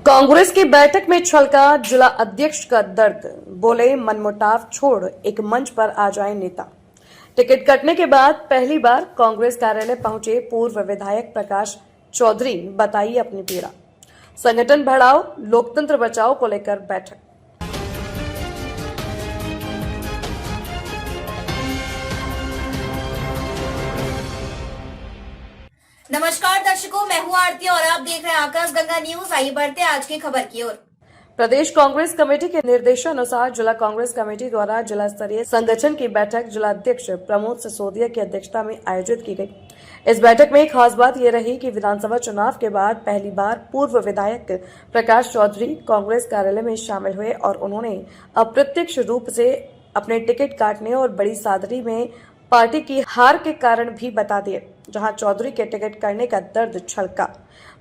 कांग्रेस की बैठक में छलका जिला अध्यक्ष का दर्द, बोले मनमुटाव छोड़ एक मंच पर आ जाए नेता। टिकट कटने के बाद पहली बार कांग्रेस कार्यालय पहुंचे पूर्व विधायक प्रकाश चौधरी, बताई अपनी पीड़ा। संगठन बढ़ाओ लोकतंत्र बचाओ को लेकर बैठक। नमस्कार दर्शकों, मैं हूं आरती और आप देख रहे हैं आकाशगंगा न्यूज। आइए बढ़ते हैं आज की खबर की ओर। प्रदेश कांग्रेस कमेटी के निर्देशानुसार जिला कांग्रेस कमेटी द्वारा जिला स्तरीय संगठन की बैठक जिला अध्यक्ष प्रमोद सिसोदिया की अध्यक्षता में आयोजित की गई। इस बैठक में खास बात यह रही कि विधानसभा चुनाव के बाद पहली बार पूर्व विधायक प्रकाश चौधरी कांग्रेस कार्यालय में शामिल हुए और उन्होंने अप्रत्यक्ष रूप से अपने टिकट काटने और बड़ी सादरी में पार्टी की हार के कारण भी बता दिए। जहां चौधरी के टिकट करने का दर्द छलका,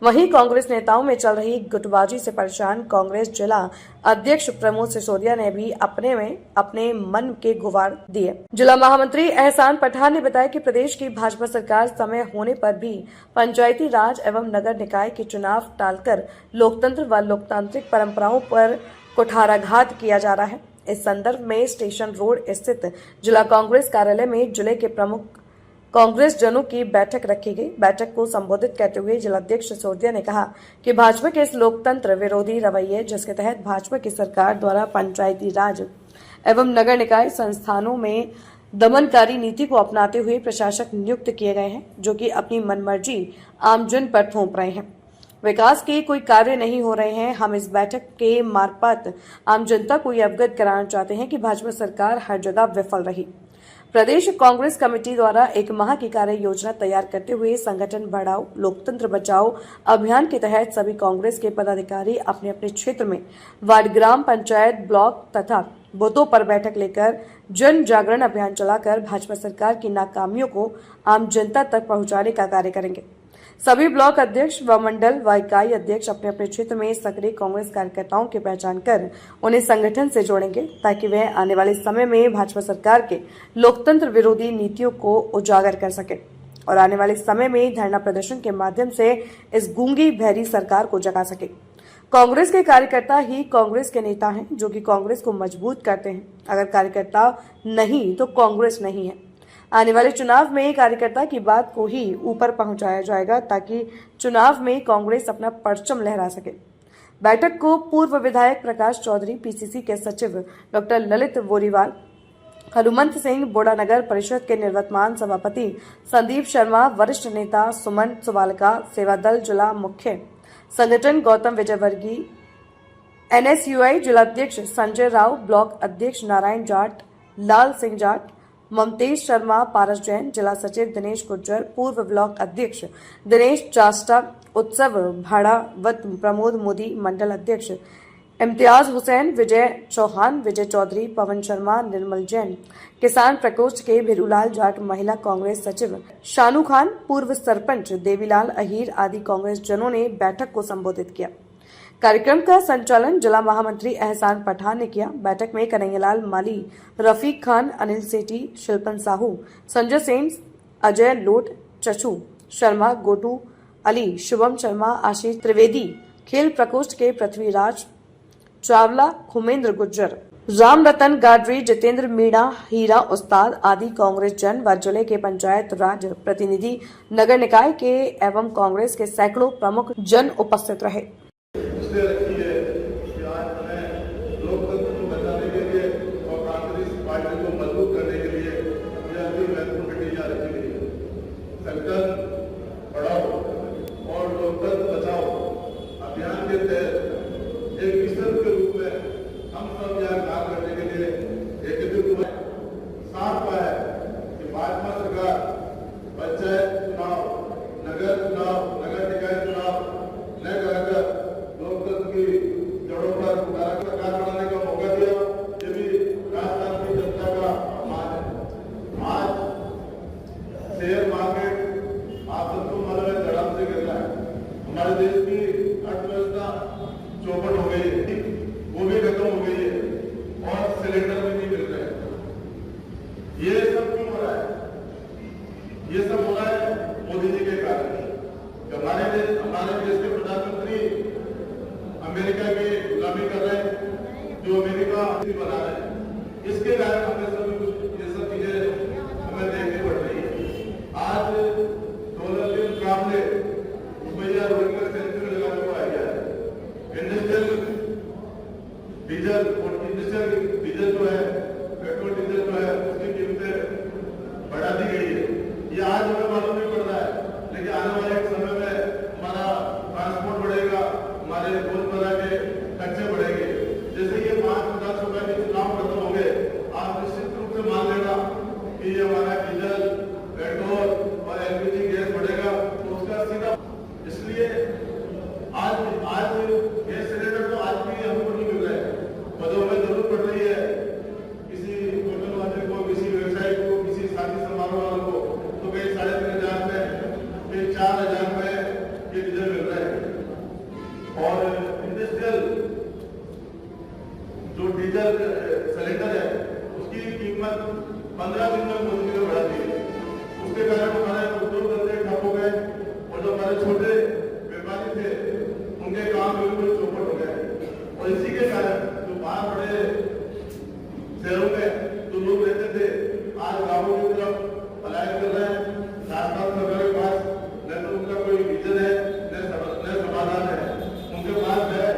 वहीं कांग्रेस नेताओं में चल रही गुटबाजी से परेशान कांग्रेस जिला अध्यक्ष प्रमोद सिसोदिया ने भी अपने मन के गुवार दिए। जिला महामंत्री एहसान पठान ने बताया कि प्रदेश की भाजपा सरकार समय होने पर भी पंचायती राज एवं नगर निकाय के चुनाव टालकर लोकतंत्र व लोकतांत्रिक परंपराओं पर कुठाराघात किया जा रहा है। इस संदर्भ में स्टेशन रोड स्थित जिला कांग्रेस कार्यालय में जिले के प्रमुख कांग्रेस जनों की बैठक रखी गई। बैठक को संबोधित करते हुए जिलाध्यक्ष सिसोदिया ने कहा कि भाजपा के इस लोकतंत्र विरोधी रवैये, जिसके तहत भाजपा की सरकार द्वारा पंचायती राज एवं नगर निकाय संस्थानों में दमनकारी नीति को अपनाते हुए प्रशासक नियुक्त किए गए हैं, जो कि अपनी मनमर्जी आमजन पर थोप रहे हैं। विकास के कोई कार्य नहीं हो रहे हैं। हम इस बैठक के मार्फत आम जनता को ये अवगत कराना चाहते हैं कि भाजपा सरकार हर जगह विफल रही। प्रदेश कांग्रेस कमेटी द्वारा एक माह की कार्य योजना तैयार करते हुए संगठन बढ़ाओ लोकतंत्र बचाओ अभियान के तहत सभी कांग्रेस के पदाधिकारी अपने अपने क्षेत्र में वार्ड, ग्राम पंचायत, ब्लॉक तथा बूथों पर बैठक लेकर जन जागरण अभियान चलाकर भाजपा सरकार की नाकामियों को आम जनता तक पहुंचाने का कार्य करेंगे। सभी ब्लॉक अध्यक्ष व मंडल व इकाई अध्यक्ष अपने अपने क्षेत्र में सक्रिय कांग्रेस कार्यकर्ताओं की पहचान कर उन्हें संगठन से जोड़ेंगे, ताकि वह आने वाले समय में भाजपा सरकार के लोकतंत्र विरोधी नीतियों को उजागर कर सके और आने वाले समय में धरना प्रदर्शन के माध्यम से इस गूंगी बहरी सरकार को जगा सके। कांग्रेस के कार्यकर्ता ही कांग्रेस के नेता हैं, जो कि कांग्रेस को मजबूत करते हैं। अगर कार्यकर्ता नहीं तो कांग्रेस नहीं है। आने वाले चुनाव में कार्यकर्ता की बात को ही ऊपर पहुंचाया जाएगा, ताकि चुनाव में कांग्रेस अपना परचम लहरा सके। बैठक को पूर्व विधायक प्रकाश चौधरी, पीसीसी के सचिव डॉक्टर ललित बोरीवाल, हनुमंत सिंह, बोडा नगर परिषद के निवर्तमान सभापति संदीप शर्मा, वरिष्ठ नेता सुमन सुवालका, सेवा दल जिला मुख्य संगठन गौतम विजयवर्गीय, एनएसयूआई जिलाध्यक्ष संजय राव, ब्लॉक अध्यक्ष नारायण जाट, लाल सिंह जाट, ममतेज शर्मा, पारस जैन, जिला सचिव दिनेश गुज्जर, पूर्व ब्लॉक अध्यक्ष दिनेश चास्टा, उत्सव भाड़ावत प्रमोद मोदी, मंडल अध्यक्ष इम्तियाज हुसैन, विजय चौहान, विजय चौधरी, पवन शर्मा, निर्मल जैन, किसान प्रकोष्ठ के भिरूलाल जाट, महिला कांग्रेस सचिव शानू खान, पूर्व सरपंच देवीलाल अहीर आदि कांग्रेस जनों ने बैठक को संबोधित किया। कार्यक्रम का संचालन जिला महामंत्री एहसान पठान ने किया। बैठक में कन्हैयालाल माली, रफीक खान, अनिल सेठी, शिल्पन साहू, संजय सेन, अजय लोट, चचू शर्मा, गोटू अली, शुभम शर्मा, आशीष त्रिवेदी, खेल प्रकोष्ठ के पृथ्वीराज चावला, खुमेंद्र गुज्जर, राम रतन गाडरी, जितेंद्र मीणा, हीरा उस्ताद आदि कांग्रेस जन व जिले के पंचायत राज प्रतिनिधि, नगर निकाय के एवं कांग्रेस के सैकड़ों प्रमुख जन उपस्थित रहे। रखी है कि आज हमें लोकतंत्र को बचाने के लिए और कांग्रेस पार्टी को मजबूत करने के लिए यह भी महत्वपूर्ण मीटिंग रखी गई है। संगठन बढ़ाओ और लोकतंत्र बचाओ अभियान के तहत एक मिशन के रूप में हम सब यह काम करने के लिए एकत्रित हुए। साफ है कि भाजपा सरकार पंचायत चुनाव, नगर चुनाव, नगर निकाय चुनाव न कराकर लोकतंत्र की जड़ों पर सरकार बनाने का मौका दिया। ये भी राजस्थान की जनता का मान है। आज शेयर मार्केट आप सबको मालूम है धड़ाम से गिर रहा है। हमारे देश की अर्थव्यवस्था अमेरिका की गुलामी कर रहे हैं, जो अमेरिका बना रहे हैं, इसके कारण हमें सभी कुछ ये सब चीजें हमें देखनी पड़ रही है। आज डॉलर के मुकाबले रुपया रोककर सेंचुरी लगाने को आ गया है। इंडस्ट्रियल डीजल जो है, पेट्रोल डीजल जो है, उसकी कीमतें बढ़ा दी गई है। ये आज हमें मालूम नहीं पड़ रहा है, लेकिन आने वाले समय में हमारा ट्रांसपोर्ट बढ़ेगा, हमारे रोजमर्रा के खर्चे बढ़ेंगे। जैसे ये 5-10 रुपए के चुनाव खत्म हो गए, आप निश्चित रूप से मान लेना कि ये हमारा डीजल, पेट्रोल और एलपीजी गैस बढ़ेगा, तो उसका सीधा। इसलिए आज गैस सिलेंडर तो आज भी हमको नहीं मिल रहा है, पदों में जरूरत पड़ रही है किसी होटल वाले को, किसी व्यवसायी को, किसी शादी समारोह वालों को, तो कहीं 3,500 में, कहीं 4,000 में ये डीजल मिल रहा है। और इंडस्ट्रियल जो डीजल सिलेंडर है, उसकी कीमत 15 दिन में मोदी ने बढ़ा दी है। उसके कारण हमारे उद्योग धंधे ठप हो गए, और जो हमारे छोटे व्यापारी थे उनके काम बिल्कुल चौपट हो गए। और इसी के कारण जो बाहर बड़े शहरों में जो लोग रहते थे, आज गांवों की तरफ पलायन कर रहे हैं। शासक सरकार के पास न तो उनका कोई विजन है, न समाधान है। उनके पास है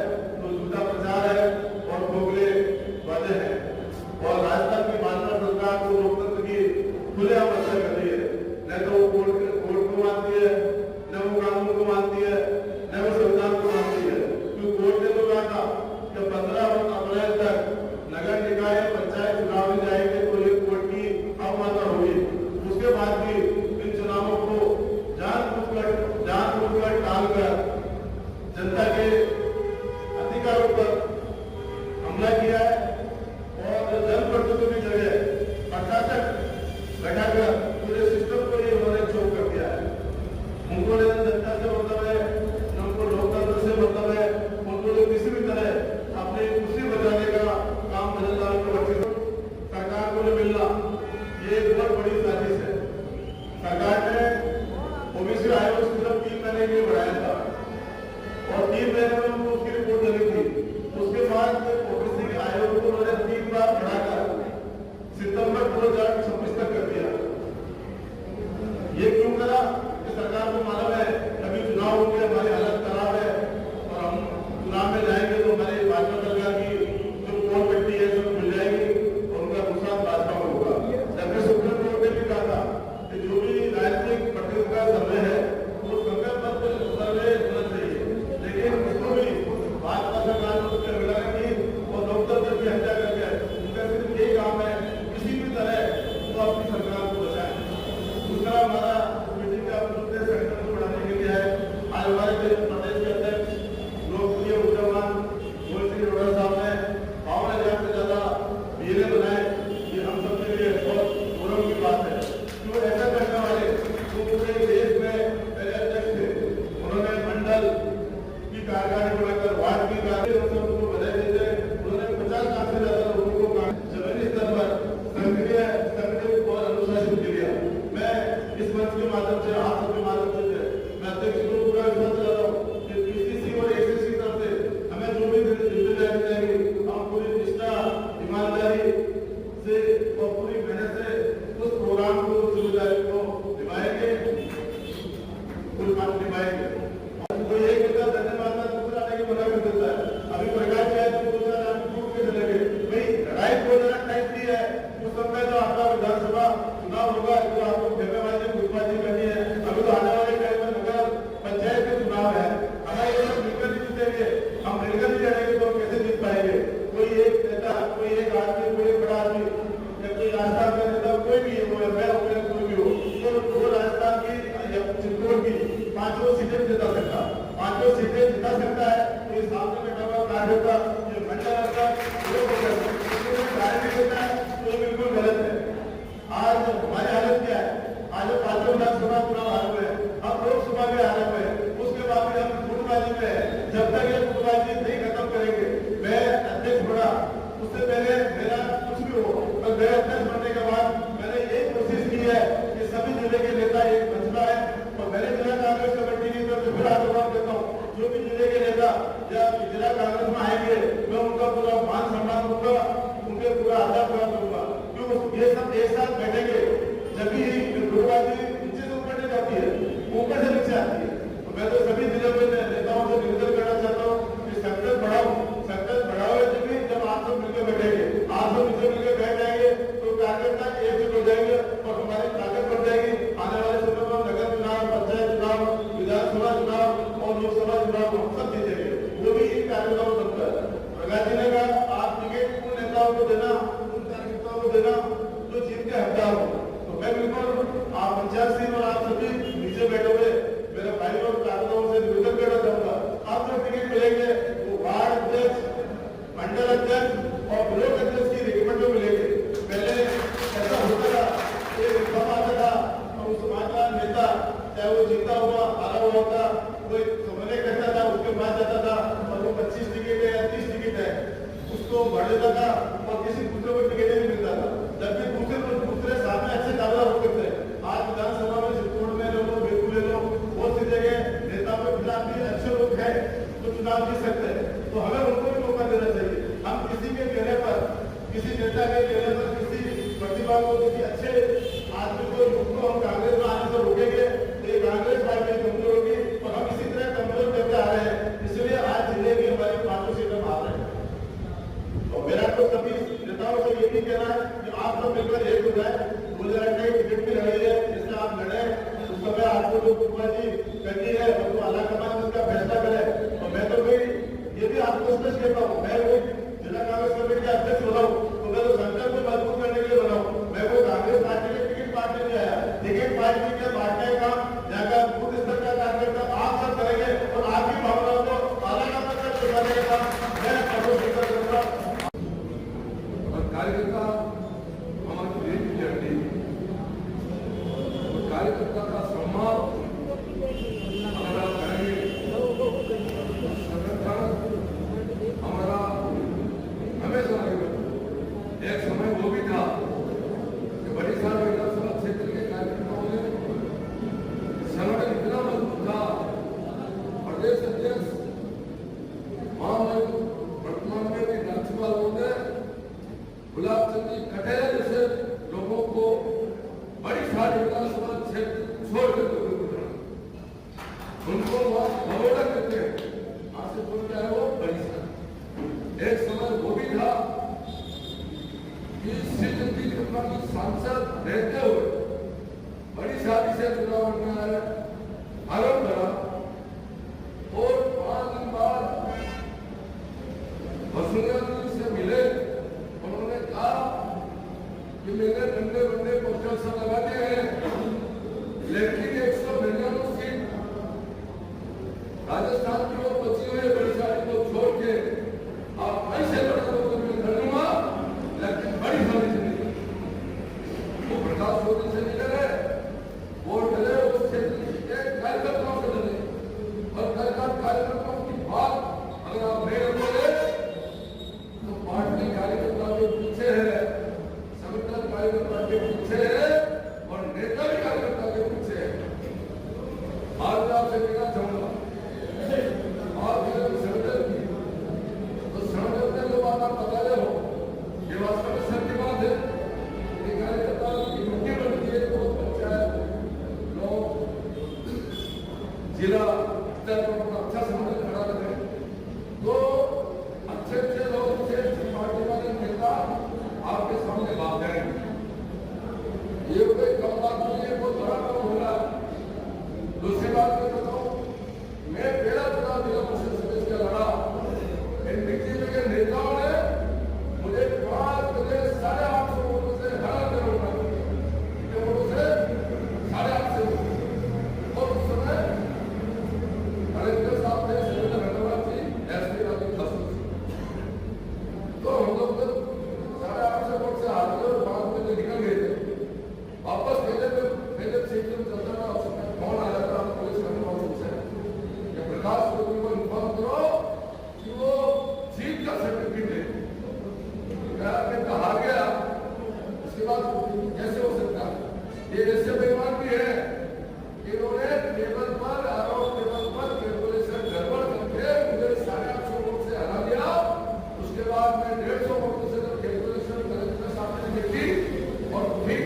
तो झूठा प्रचार है और खोखले वादे हैं। और राजस्थान की भाजपा सरकार को लोकतंत्र की खुलेआम हत्या कर रही है। न तो वो कोर्ट को मानती है, न वो कानून को मानती है, न वो संविधान को मानती है। क्योंकि कोर्ट ने तो कहा था कि 15 अप्रैल तक नगर निकाय पंचायत चुनाव में जाएंगे तो ये कोर्ट की अवमानना होगी। उसके बाद भी इन चुनावों को जानबूझकर टालकर जनता के अधिकारों पर हमला किया है। और जनप्रतिनिधियों की जगह प्रशासक बैठाकर पूरे सिस्टम को ये उन्होंने चोक कर दिया है। उनको न जनता से मतलब है, न उनको लोकतंत्र से मतलब है। उनको तो किसी भी तरह अपनी खुशी बचाने का काम बदलदार सरकार को नहीं मिलना, ये एक बहुत बड़ी साजिश है। सरकार ने ओबीसी आयोग सिर्फ 3 महीने के लिए बढ़ाया था, और 3 महीने में उनको उसकी रिपोर्ट देनी थी। उसके बाद ओबीसी आयोग को उन्होंने 3 बार बढ़ाकर सितंबर 2026 तक कर दिया। ये क्यों करा? कि सरकार को मालूम है अभी चुनाव हो गया, हमारी हालत खराब है, और हम चुनाव में जाएंगे तो हमारी भाजपा सरकार की जो कोर मिट्टी है सब मिल जाएगी, और उनका नुकसान भाजपा को होगा। जबकि सुप्रीम कोर्ट ने भी कहा था कि जो भी राजनीतिक पार्टियों का सर्वे है वो संकल्पबद्ध सर्वे होना चाहिए, लेकिन उसको भी भाजपा सरकार ने उसमें मिला की और लोकतंत्र की हत्या करके उनका सिर्फ यही काम है किसी भी तरह वो अपनी सरकार को बचाए। दूसरा हमारा मीटिंग का उद्देश्य संगठन को बढ़ाने के लिए है। आज हमारे प्रदेश के अध्यक्ष लोकप्रिय ऊर्जावान गोविंद सिंह डोडा साहब ने 52,000 से ज्यादा बीएलए बनाए। ये हम सबके लिए बहुत गौरव की बात है। क्यों ऐसा करने वाले जो पूरे देश में पहले अध्यक्ष थे, उन्होंने मंडल की कार्यकारिणी बनाकर वार्ड की कार्यकारिणी को बधाई देते। उन्होंने 50 लाख से ज्यादा लोगों को जमीनी स्तर पर संगठित और अनुशासित किया। मैं इस मंच के माध्यम से, आप सबके माध्यम से मैं अध्यक्ष को पूरा विश्वास दिलाता हूँ कि पीसीसी और एसीसी की तरफ से हमें जो भी जिम्मेदारी चाहिए, हम पूरी निष्ठा, ईमानदारी से और पूरी मेहनत से उस प्रोग्राम को, उस जिम्मेदारी को निभाएंगे, पूरी बात निभाएंगे। तो एक बंदा धन्यवाद का दूसरा आने के मना कर देता है। अभी प्रकाश है तो दूसरा नाम टूट के चले गए। भाई लड़ाई को जरा टाइम दी है, उस समय जो आपका विधानसभा चुनाव होगा तो आपको खेपेबाजी गुटबाजी करनी है। अभी तो आने वाले टाइम में नगर पंचायत के चुनाव है, हमें ये सब मिलकर नहीं जीतेंगे। हम मिलकर नहीं लड़ेंगे तो हम कैसे जीत पाएंगे? कोई एक नेता, कोई एक आदमी, कोई एक बड़ा आदमी, कोई राजस्थान का नेता, कोई भी हो, मैं कोई भी हो, तो वो राजस्थान की चित्तौड़ की 5 सीटें जिता सकता, 5 सीटें जिता सकता है। तो इस सामने बैठा हुआ कार्यकर्ता ये मंडल का गारंटी देता है तो ये बिल्कुल गलत है। आज हमारी हालत क्या है? आज 5 विधानसभा चुनाव हारे हुए हैं, हम लोकसभा में हारे हुए हैं, उसके बाद भी हम गुटबाजी में है। जब तक ये गुटबाजी नहीं खत्म करेंगे, मैं अध्यक्ष बना, उससे पहले मेरा कुछ भी हो, और मेरे अध्यक्ष बनने के बाद मैंने ये कोशिश की है कि सभी जिले के नेता एक मंचला है, और मैंने जिला कांग्रेस कमेटी की तरफ से फिर आह्वान देता हूँ, जो भी जिले के नेता या जिला साथ बैठेंगे जब भी गुटबाजी नीचे से ऊपर नहीं जाती है, ऊपर से नीचे आती है। तो मैं तो सभी जिलों में नेताओं से निवेदन करना चाहता हूँ कि सक्सेस बढ़ाओ जब आप सब मिलकर बैठेंगे, आप सब मिलकर बैठ जाएंगे तो कार्यकर्ता एकजुट हो जाएंगे और हमारी ताकत बढ़ जाएगी। आने वाले समय में नगर चुनाव, पंचायत चुनाव, विधानसभा चुनाव और लोकसभा चुनाव हम सब जीतेंगे, वो भी इन कार्यकर्ताओं को बनकर। प्रकाश जी ने कहा आप टिकट उन नेताओं को देना, उन कार्यकर्ताओं को देना जो जीत के हकदार हो। तो मैं बिल्कुल आप पंचायत सिंह और आप सभी नीचे बैठे हुए मेरे भाई और कार्यकर्ताओं से निवेदन करना चाहूंगा, आप जो टिकट मिलेंगे वो वार्ड अध्यक्ष, मंडल अध्यक्ष और ब्लॉक अध्यक्ष की रिकमेंड में मिलेंगे। पहले ऐसा होता था, एक रिफॉर्म आता था और उस समाजवाद नेता चाहे वो जीता हुआ हारा हुआ होता, कोई समझने करता था, उसके बाद जाता था और वो 25 टिकट है या 30 टिकट है उसको बढ़ देता था और किसी दूसरे को टिकट नहीं मिलता था, जबकि दूसरे सामने अच्छे दावा होते थे। आज विधानसभा में चित्रकूट में ले लो, बिल्कुल ले लो, बहुत सी जगह नेताओं के खिलाफ भी अच्छे लोग हैं तो चुनाव जीत सकते हैं। तो हमें उनको भी मौका देना चाहिए। हम किसी के कहने पर, किसी नेता के कहने पर, किसी प्रतिभा को, किसी अच्छे आदमी को हम कांग्रेस में आने से रोकेंगे तो ये कांग्रेस पार्टी कमजोर होगी और हम इसी तरह कमजोर करते आ रहे हैं। इसलिए आज जिले की हमारी 5 सीटें हार रहे हैं। तो मेरा तो सभी नेताओं से ये भी कहना है कि आप सब मिलकर एक हो जाए। 2028 टिकट भी लड़ी है, जिससे आप लड़े उस समय आपको जो गुटबाजी करनी है वो आलाकमान उसका फैसला करे। और मैं तो भाई ये भी आपको स्पष्ट कहता हूँ, मैं वो जिला कांग्रेस कमेटी का अध्यक्ष बनाऊँ तो मैं तो संगठन को मजबूत करने के लिए बनाऊँ। मैं वो कांग्रेस पार्टी के टिकट बांटने नहीं आया, टिकट पार्टी के बांटने का यहाँ का बूथ स्तर का कार्यकर्ता आप सब करेंगे और आपकी भावनाओं को आलाकमान तक पहुंचाने का काम मैं सर्वोच्च करूंगा। और कार्यकर्ता हमारे देश की हड्डी, और कार्यकर्ता का सम्मान अगर आप करेंगे, संगठन हमारा हमेशा रहेगा। एक समय वो भी था कि बड़ी साल विधानसभा क्षेत्र के कार्यकर्ताओं ने संगठन इतना मजबूत था, प्रदेश अध्यक्ष वर्तमान में भी राज्यपाल होंगे गुलाब चंद जी कटेरिया जैसे लोगों को बड़ी सारी विधानसभा क्षेत्र छोड़कर उनको बड़ौदा करते हैं, आज से बोलता है वो बड़ी सारी। एक समय वो भी था कि श्री जगदीश कुमार की सांसद रहते हुए बड़ी सारी से चुनाव में आरोप करा और 5 दिन बाद वसुंधरा जी से मिले, उन्होंने कहा कि मैंने बंदे पोस्टर सब लगा दिए हैं, लेकिन 199 सीट राजस्थान की ओर बची हुई बड़ी सारी को छोड़ के आप ऐसे बड़ा लोग मैं कर लूंगा, लेकिन बड़ी सारी से नहीं। वो प्रकाश चौधरी से नहीं करे, वो डरे उस क्षेत्र के कार्यकर्ताओं से डरे, और कार्यकर्ताओं की बात अगर आप नहीं रखोगे तो पार्टी कार्यकर्ताओं के पीछे है, संगठन कार्यकर्ता के पीछे है और नेता भी कार्यकर्ता के पीछे है। आज मैं आपसे कहना चाहूंगा, आप संगठन की तो संगठन में जो बात आप बता रहे हो ये वास्तव में सत्य बात है। कार्यकर्ताओं की यूनिटी बनती है तो पंचायत, लोग, जिला स्तर पर अपना अच्छा संगठन खड़ा करें तो अच्छे लोग से पार्टी वाले नेता आपके सामने बात करेंगे। ये कोई कम बात नहीं है, बहुत बड़ा काम हो रहा है। दूसरी बात मैं बताऊं, मैं पहला चुनाव जिला परिषद सदस्य का लड़ा, एनडीटीवी के नेताओं ने मुझे 5 बजे 8:30 वोटों से हरा कर वोटों से 8:30 और उस समय कलेक्टर साहब थे, सेक्रेटरी धन्यवाद जी, एसपी का भी तो हम लोग 8:30 वोट से हार गए और 5 बजे निकल गए थे वापस। पहले क्षेत्र में चलता था, फोन आया था पुलिस कंट्रोल से कि प्रकाश चौधरी को इन्फॉर्म करो कि वो जीत का सर्टिफिकेट है, हार गया। उसके बाद कैसे हो सकता है? ये ऐसे बेईमान भी है, इन्होंने टेबल पर आरोप टेबल पर कैलकुलेशन गड़बड़ करके मुझे 8:30 वोट से हरा दिया। उसके बाद मैं 150 वोटों से कैलकुलेशन कलेक्टर साहब ने देखी और ठीक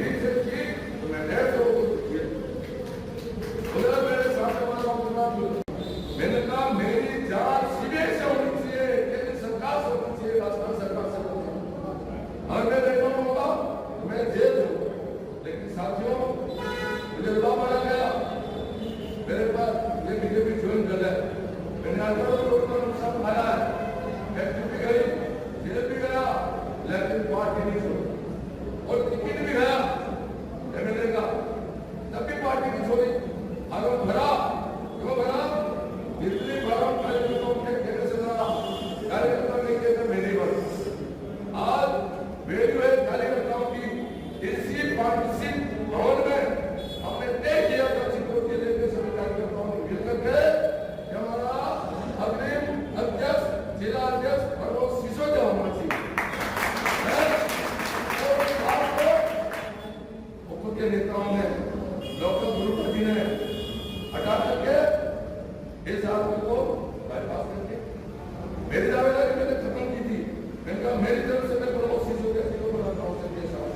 मेरी दावेदारी मैंने खत्म की थी। मैंने कहा मेरी तरफ से मैं प्रमोद सिसोदिया को बनाता हूँ सबके साथ,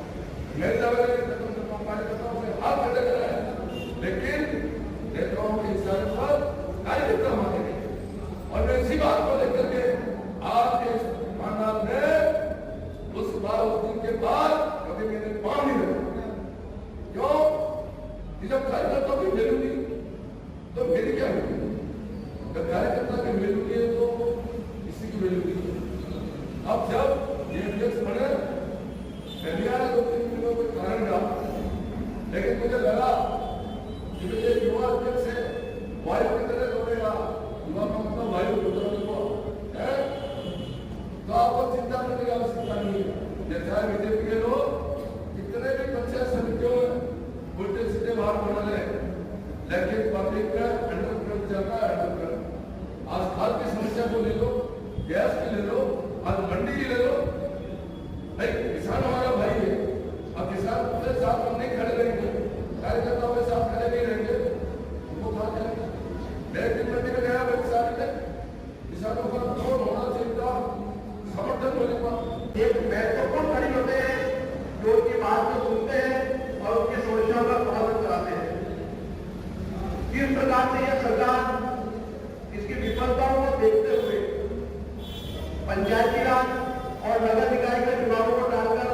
मेरी दावेदारी खत्म करता हूँ, कार्यकर्ताओं से हाथ खड़े कराए, लेकिन नेताओं के इशारे पर कार्यकर्ता माने नहीं। और मैं इसी बात को लेकर के आज के मानव ने उस बार उस दिन के बाद कभी मैंने पाँव नहीं रखा। क्यों? जब कार्यकर्ता की वैल्यू नहीं तो मेरी क्या वैल्यू? जब कार्यकर्ता की वैल्यू नहीं है तो किसी की वैल्यू नहीं। अब जब ये अध्यक्ष बने, मैं भी आया 2-3 दिन में कोई कारण रहा, लेकिन मुझे लगा कि मुझे युवा अध्यक्ष है, वायु की तरह दौड़ेगा, युवा का मतलब वायु है, तो आपको चिंता करने की आवश्यकता नहीं है। जैसा बीजेपी के लोग कितने भी पंचायत समितियों में उल्टे सीधे बाहर बना ले, लेकिन पब्लिक का अंडरग्राउंड चलता है। अंडरग्राउंड आज खाद की समस्या को ले लो, गैस की ले लो, आज मंडी की ले लो। भाई किसान हमारा भाई है, अब किसान के साथ हम नहीं खड़े रहेंगे, कार्यकर्ताओं के साथ खड़े नहीं रहेंगे, उनको कहा जाएगा। मैं एक दिन मंडी में गया, किसानों का वोट होना चाहिए था, समर्थन होने पर एक महत्वपूर्ण खड़ी होते हैं जो उनकी बात को सुनते हैं और उनकी समस्याओं का समाधान कराते हैं। किस प्रकार से यह सरकार इसकी विफलताओं को देखते हुए पंचायती राज और नगर निकाय के चुनावों को डालकर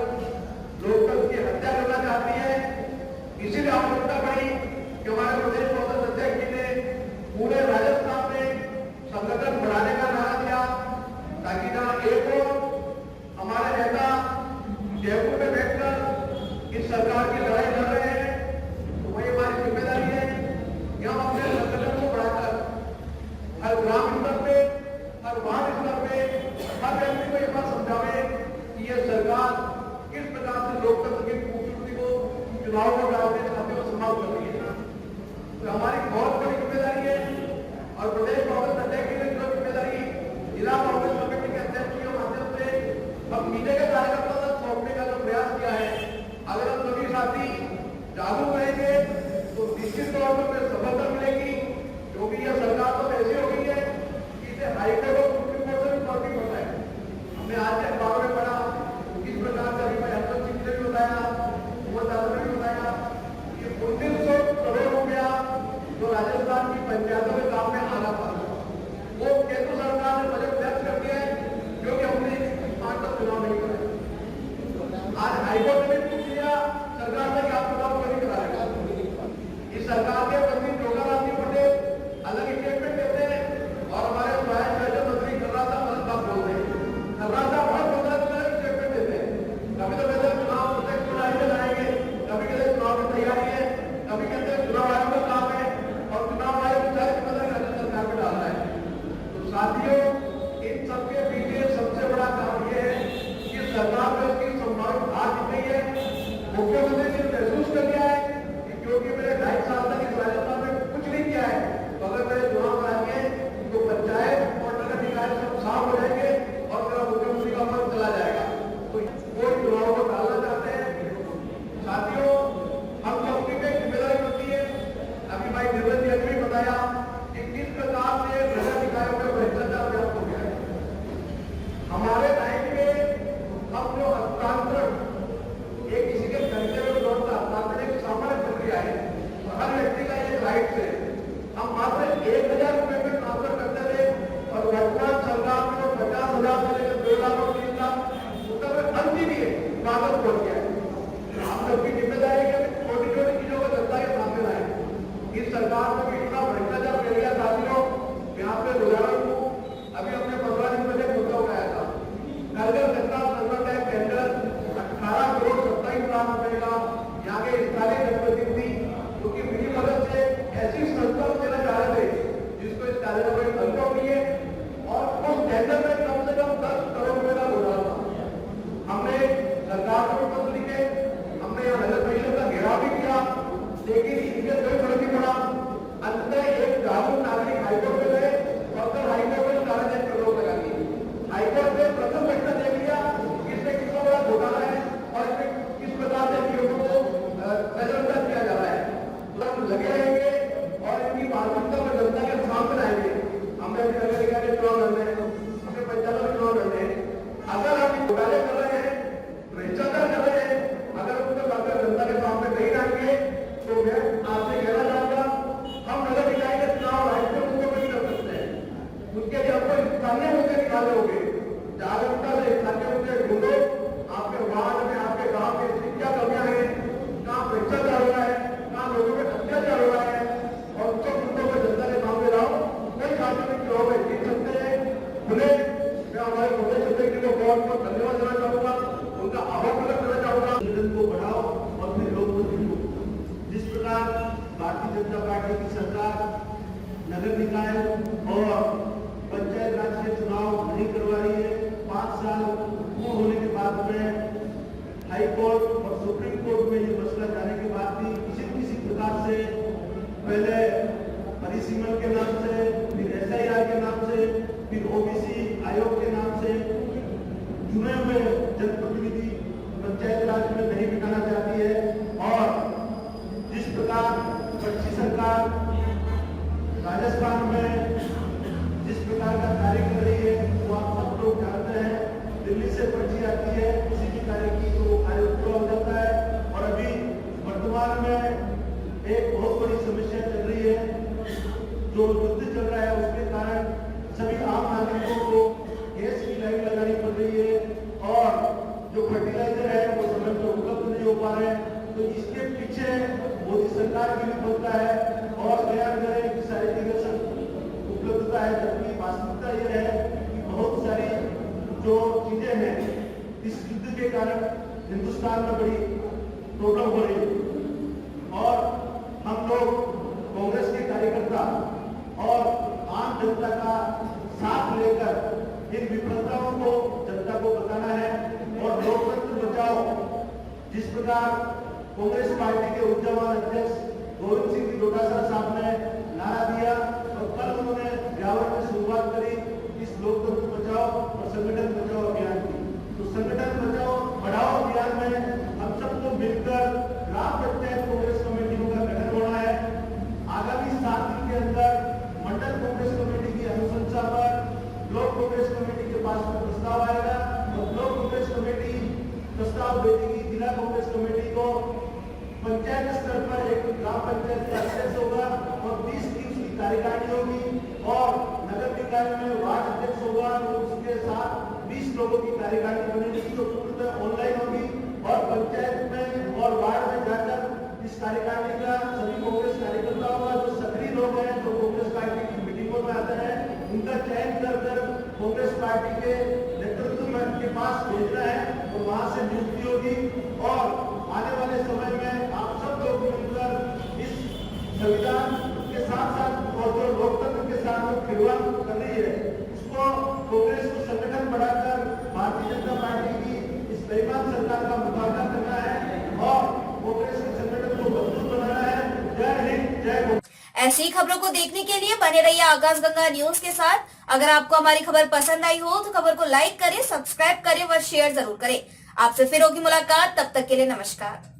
लोकतंत्र की हत्या करना चाहती है, इसीलिए आवश्यकता पड़ी कि हमारे प्रदेश कांग्रेस अध्यक्ष जी ने पूरे राजस्थान में संगठन बढ़ाने का नारा दिया, ताकि जहां एक हो हमारे नेता जयपुर में बैठकर इस सरकार की लड़ाई लड़ रहे हैं, तो वही हमारी जिम्मेदारी है कि हम अपने संगठन को बढ़ाकर हर ग्राम स्तर पे, हर वार्ड स्तर पे हर व्यक्ति को ये बात समझावे कि ये सरकार किस प्रकार से लोकतंत्र की खूबसूरती को चुनाव को डालने चाहते हो समाप्त कर रही है। तो हमारी बहुत बड़ी जिम्मेदारी है और प्रदेश कांग्रेस अध्यक्ष की जो जिम्मेदारी जिला कांग्रेस कमेटी के अध्यक्ष के माध्यम से हम मीडिया के कार्यकर्ता तक सौंपने का जो प्रयास किया है, अगर हम सभी साथी जागरूक रहेंगे तो निश्चित तौर पर सफलता मिलेगी। जो भी यह सरकार तो ऐसी हो गई है कि इसे हाईकोर्ट और सुप्रीम कोर्ट से भी फर्क नहीं पड़ता है। हमने आज के अखबारों में पढ़ा किस प्रकार से अभी हरदम सिंह ने भी बताया, कुंवर दादा ने भी बताया कि 1900 करोड़ रुपया जो राजस्थान की पंचायतों के काम में आ रहा था, वो केंद्र सरकार ने बजट व्यक्त कर दिया है, क्योंकि हमने आज तक चुनाव नहीं कराया। आज हाईकोर्ट ने भी पूछ लिया सरकार से कि आप चुनाव क्यों नहीं करा रहे। इस सरकार के मंत्री योगाराम जी पटेल अलग स्टेटमेंट देते हैं और हमारे स्वास्थ्य राज्य मंत्री कर्रासा अलग बात बोल रहे हैं। कर्रासा बहुत अलग स्टेटमेंट देते हैं, कभी तो कहते हैं चुनाव प्रत्यक्ष चुनाव में लाएंगे, कभी कहते हैं चुनाव की तैयारी है, कभी कहते हैं चुनाव आयोग का काम है और चुनाव आयोग की जिम्मेदारी राज्य सरकार में डालना है। तो साथियों, इन सबके पीछे सबसे बड़ा काम यह है कि सरकार में उसकी संभावना हार जीत गई है। मुख्यमंत्री ने महसूस कर लिया है कि क्योंकि मैंने 2.5 साल तक इस राजस्थान में कुछ नहीं किया है, तो अगर मेरे चुनाव कराएंगे तो पंचायत और नगर निकाय सब साफ हो जाएंगे और मेरा मुख्यमंत्री का पद चला जाएगा। तो वो चुनाव को डालना चाहते हैं। साथियों, हम सबकी भी जिम्मेदारी होती है। अभी भाई निर्मल जी ने भी बताया कि किस प्रकार से नगर निकायों में भ्रष्टाचार व्याप्त हो गया है। हमारे टाइम में अब जो हस्तांतरण एक किसी के खर्चे में लौटता हस्तांतरण एक सामान्य प्रक्रिया है, हर जागरूकता से ताकि उनसे ढूंढो आपके वार्ड में, आपके गांव में ऐसी क्या कमियां हैं, कहाँ भ्रष्टाचार हो रहा है, कहाँ लोगों में अत्याचार हो रहा है, और उनको मुद्दों पर जनता के सामने लाओ। कई राजनीतिक चुनाव में जीत सकते हैं। खुले मैं हमारे प्रदेश अध्यक्ष को बहुत बहुत धन्यवाद देना चाहूंगा, उनका आभार प्रकट करना चाहूंगा। संगठन को बढ़ाओ और फिर लोकतंत्र को। जिस प्रकार भारतीय जनता पार्टी की सरकार नगर निकाय और पंचायत राज के चुनाव नहीं करवा रही है, 5 साल पूर्ण होने के बाद में हाई कोर्ट और सुप्रीम कोर्ट में ये मसला जाने के बाद भी किसी प्रकार से पहले परिसीमन के नाम से, फिर SIR के नाम से, फिर OBC आयोग के नाम से चुने हुए जनप्रतिनिधि पंचायत राज में नहीं बिठाना चाहती है। और जिस प्रकार पक्षी सरकार राजस्थान में जिस प्रकार का कार्य कर रही है वो आप सब लोग जानते हैं। दिल्ली से पर्ची आती है, किसी भी कार्य की तो कार्य पूरा हो जाता है। और अभी वर्तमान में एक बहुत बड़ी समस्या चल रही है, जो युद्ध चल रहा है, उसके कारण सभी आम नागरिकों को गैस की लाइन लगानी पड़ रही है और जो फर्टिलाइजर है वो समय पर उपलब्ध नहीं हो पा रहे हैं। तो इसके पीछे मोदी सरकार भी बोलता है और बयान करे कि सारी चीजें उपलब्धता है, जबकि वास्तविकता यह है कि बहुत सारी जो चीजें हैं इस युद्ध के कारण हिंदुस्तान में बड़ी प्रॉब्लम हो रही है। और हम लोग कांग्रेस के कार्यकर्ता और आम जनता का साथ लेकर इन विफलताओं को जनता को बताना है और लोकतंत्र बचाओ। जिस प्रकार कांग्रेस पार्टी के ऊर्जावान अध्यक्ष गोविंद सिंह डोटासरा साहब ने नारा दिया और कल उन्होंने ब्यावर में शुरुआत करी इस लोकतंत्र बचाओ और संगठन बचाओ अभियान की। तो संगठन बचाओ बढ़ाओ अभियान में हम सबको मिलकर ग्राम पंचायत कांग्रेस कमेटियों का गठन होना है। आगामी 7 दिन के अंदर मंडल कांग्रेस कमेटी की अनुशंसा पर ब्लॉक कांग्रेस कमेटी के पास में प्रस्ताव आएगा और ब्लॉक कांग्रेस कमेटी प्रस्ताव भेजेगी जिला कांग्रेस कमेटी को। पंचायत स्तर पर एक ग्राम पंचायत का अध्यक्ष होगा और 20 की उसकी कार्यकारिणी होगी और नगर निकाय में वार्ड अध्यक्ष होगा तो उसके साथ 20 लोगों की कार्यकारिणी बनेगी जो पूर्णतः ऑनलाइन होगी। और पंचायत में और वार्ड में जाकर इस कार्यकारिणी का सभी कांग्रेस कार्यकर्ताओं का जो सक्रिय लोग हैं जो कांग्रेस पार्टी की मीटिंगों में आते हैं उनका चयन कर कांग्रेस पार्टी के नेतृत्व के पास भेजना है और वहां से नियुक्ति होगी। और आने वाले समय में आप सब लोग मिलकर इस संविधान के साथ साथ और जो लोकतंत्र के साथ जो खिलवाड़ कर रही है उसको कांग्रेस को संगठन बढ़ाकर भारतीय जनता पार्टी की इस बेईमान सरकार का मुकाबला करना है और कांग्रेस के संगठन को मजबूत बनाना है। जय हिंद, जय भारत। ऐसी ही खबरों को देखने के लिए बने रहिए आकाशगंगा न्यूज के साथ। अगर आपको हमारी खबर पसंद आई हो तो खबर को लाइक करें, सब्सक्राइब करें व शेयर जरूर करें। आपसे फिर होगी मुलाकात, तब तक के लिए नमस्कार।